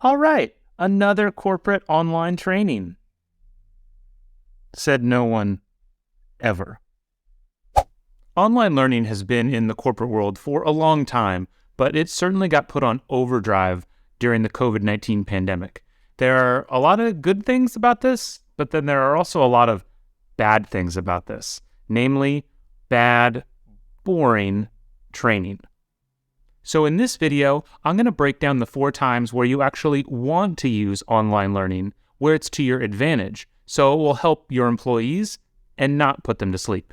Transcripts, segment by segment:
All right, another corporate online training. Said no one ever. Online learning has been in the corporate world for a long time, but it certainly got put on overdrive during the COVID-19 pandemic. There are a lot of good things about this, but then there are also a lot of bad things about this, namely bad, boring training. So in this video, I'm going to break down the 4 times where you actually want to use online learning, where it's to your advantage, so it will help your employees and not put them to sleep.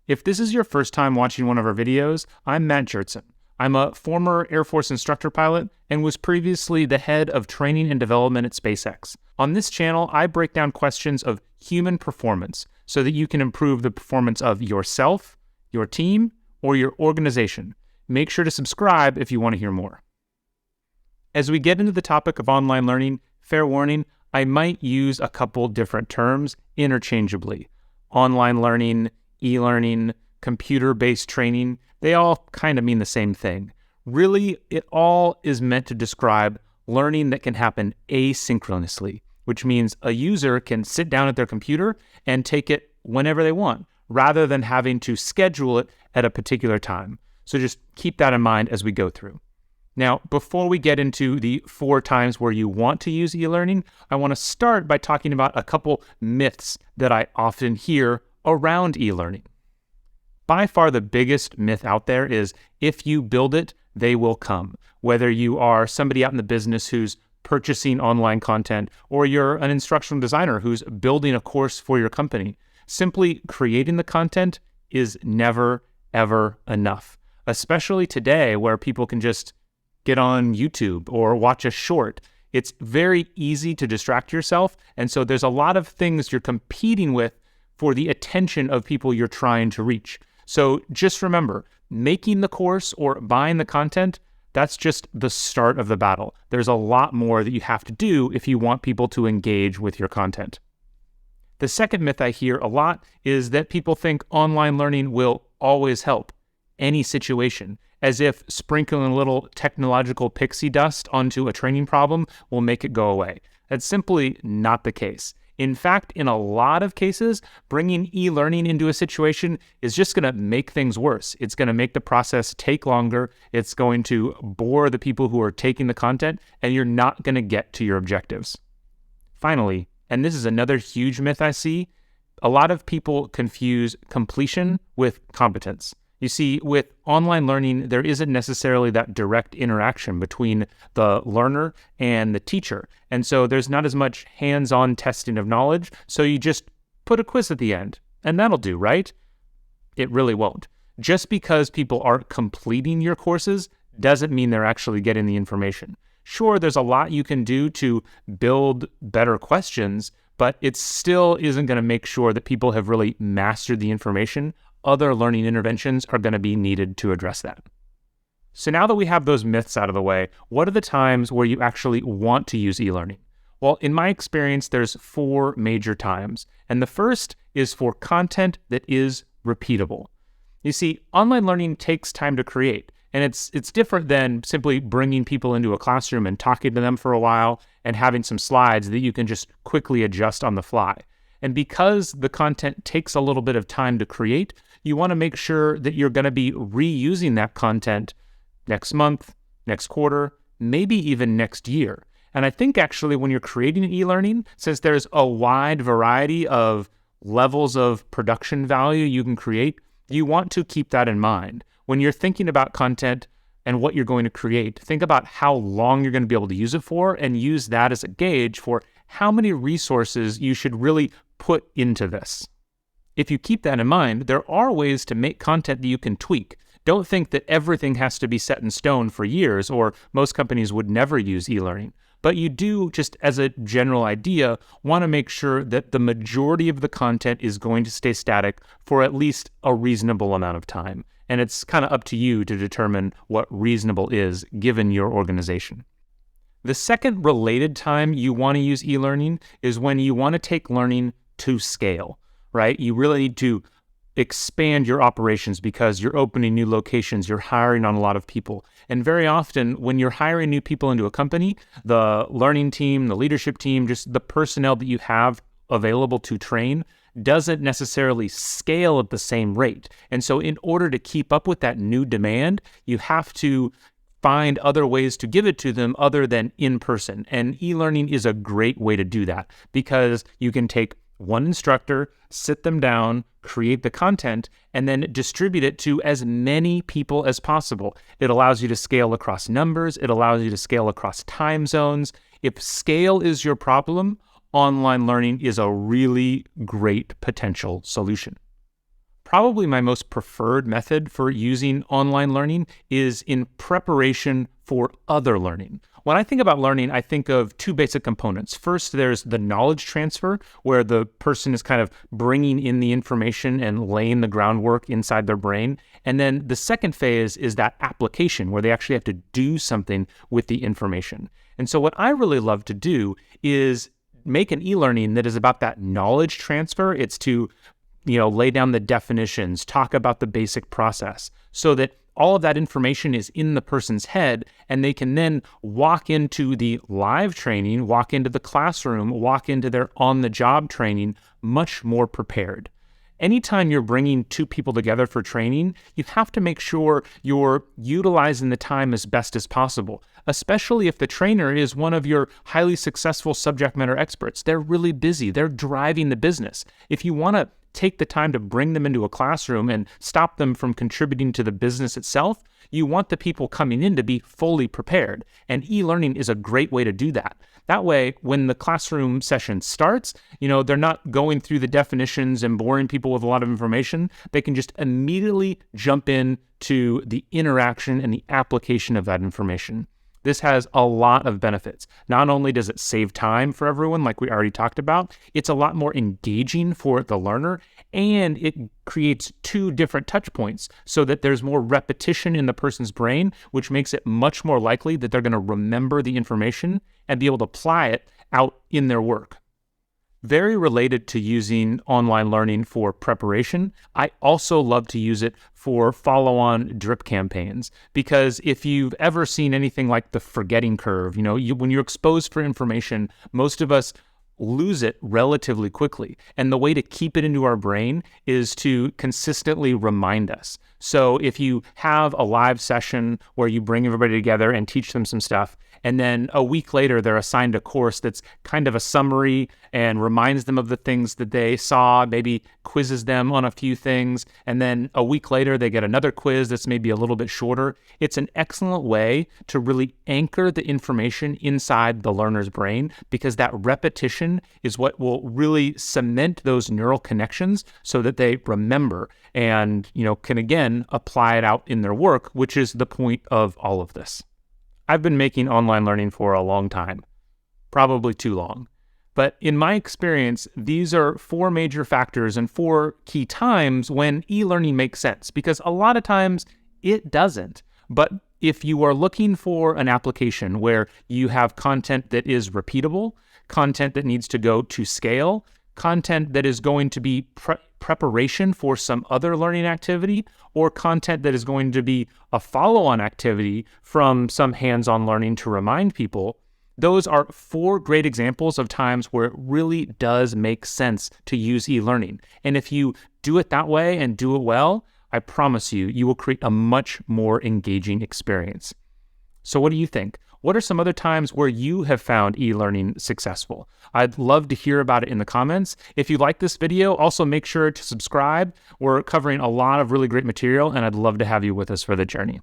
If this is your first time watching one of our videos, I'm Matt Jertson. I'm a former Air Force instructor pilot and was previously the head of training and development at SpaceX. On this channel, I break down questions of human performance so that you can improve the performance of yourself, your team, or your organization. Make sure to subscribe if you want to hear more. As we get into the topic of online learning, fair warning, I might use a couple different terms interchangeably. Online learning, e-learning, computer-based training, they all kind of mean the same thing. Really, it all is meant to describe learning that can happen asynchronously, which means a user can sit down at their computer and take it whenever they want, rather than having to schedule it at a particular time. So just keep that in mind as we go through. Now, before we get into the 4 times where you want to use e-learning, I want to start by talking about a couple myths that I often hear around e-learning. By far the biggest myth out there is if you build it, they will come. Whether you are somebody out in the business who's purchasing online content, or you're an instructional designer who's building a course for your company, simply creating the content is never, ever enough. Especially today where people can just get on YouTube or watch a short. It's very easy to distract yourself. And so there's a lot of things you're competing with for the attention of people you're trying to reach. So just remember, making the course or buying the content, that's just the start of the battle. There's a lot more that you have to do if you want people to engage with your content. The second myth I hear a lot is that people think online learning will always help any situation, as if sprinkling a little technological pixie dust onto a training problem will make it go away. That's simply not the case. In fact, in a lot of cases, bringing e-learning into a situation is just going to make things worse. It's going to make the process take longer. It's going to bore the people who are taking the content, and you're not going to get to your objectives. Finally, and this is another huge myth I see, a lot of people confuse completion with competence. You see, with online learning, there isn't necessarily that direct interaction between the learner and the teacher. And so there's not as much hands-on testing of knowledge. So you just put a quiz at the end, and that'll do, right? It really won't. Just because people are completing your courses doesn't mean they're actually getting the information. Sure, there's a lot you can do to build better questions, but it still isn't going to make sure that people have really mastered the information. Other learning interventions are going to be needed to address that. So now that we have those myths out of the way, what are the times where you actually want to use e-learning? Well, in my experience, there's 4 major times. And the first is for content that is repeatable. You see, online learning takes time to create. And it's different than simply bringing people into a classroom and talking to them for a while and having some slides that you can just quickly adjust on the fly. And because the content takes a little bit of time to create, you want to make sure that you're going to be reusing that content next month, next quarter, maybe even next year. And I think actually when you're creating e-learning, since there's a wide variety of levels of production value you can create, you want to keep that in mind. When you're thinking about content and what you're going to create, think about how long you're going to be able to use it for and use that as a gauge for how many resources you should really put into this. If you keep that in mind, there are ways to make content that you can tweak. Don't think that everything has to be set in stone for years, or most companies would never use e-learning. But you do, just as a general idea, want to make sure that the majority of the content is going to stay static for at least a reasonable amount of time. And it's kind of up to you to determine what reasonable is given your organization. The second related time you want to use e-learning is when you want to take learning to scale, right? You really need to expand your operations because you're opening new locations, you're hiring on a lot of people. And very often when you're hiring new people into a company, the learning team, the leadership team, just the personnel that you have available to train doesn't necessarily scale at the same rate. And so in order to keep up with that new demand, you have to find other ways to give it to them other than in person. And e-learning is a great way to do that because you can take one instructor, sit them down, create the content, and then distribute it to as many people as possible. It allows you to scale across numbers. It allows you to scale across time zones. If scale is your problem, online learning is a really great potential solution. Probably my most preferred method for using online learning is in preparation for other learning. When I think about learning, I think of two basic components. First, there's the knowledge transfer, where the person is kind of bringing in the information and laying the groundwork inside their brain. And then the second phase is that application, where they actually have to do something with the information. And so what I really love to do is make an e-learning that is about that knowledge transfer. It's to lay down the definitions, talk about the basic process so that all of that information is in the person's head and they can then walk into the live training, walk into the classroom, walk into their on-the-job training much more prepared. Anytime you're bringing two people together for training, you have to make sure you're utilizing the time as best as possible, especially if the trainer is one of your highly successful subject matter experts. They're really busy. They're driving the business. If you want to take the time to bring them into a classroom and stop them from contributing to the business itself, you want the people coming in to be fully prepared. And e-learning is a great way to do that. That way, when the classroom session starts, they're not going through the definitions and boring people with a lot of information. They can just immediately jump in to the interaction and the application of that information. This has a lot of benefits. Not only does it save time for everyone, like we already talked about, it's a lot more engaging for the learner, and it creates two different touch points so that there's more repetition in the person's brain, which makes it much more likely that they're going to remember the information and be able to apply it out in their work. Very related to using online learning for preparation, I also love to use it for follow-on drip campaigns, because if you've ever seen anything like the forgetting curve, when you're exposed for information, most of us lose it relatively quickly. And the way to keep it into our brain is to consistently remind us. So if you have a live session where you bring everybody together and teach them some stuff, and then a week later they're assigned a course that's kind of a summary and reminds them of the things that they saw, maybe quizzes them on a few things, and then a week later they get another quiz that's maybe a little bit shorter. It's an excellent way to really anchor the information inside the learner's brain, because that repetition is what will really cement those neural connections so that they remember and can again apply it out in their work, which is the point of all of this. I've been making online learning for a long time, probably too long. But in my experience, these are four major factors and four key times when e-learning makes sense, because a lot of times it doesn't. But if you are looking for an application where you have content that is repeatable, content that needs to go to scale, content that is going to be preparation for some other learning activity, or content that is going to be a follow-on activity from some hands-on learning to remind people, those are four great examples of times where it really does make sense to use e-learning. And if you do it that way and do it well, I promise you, you will create a much more engaging experience. So what do you think? What are some other times where you have found e-learning successful? I'd love to hear about it in the comments. If you like this video, also make sure to subscribe. We're covering a lot of really great material, and I'd love to have you with us for the journey.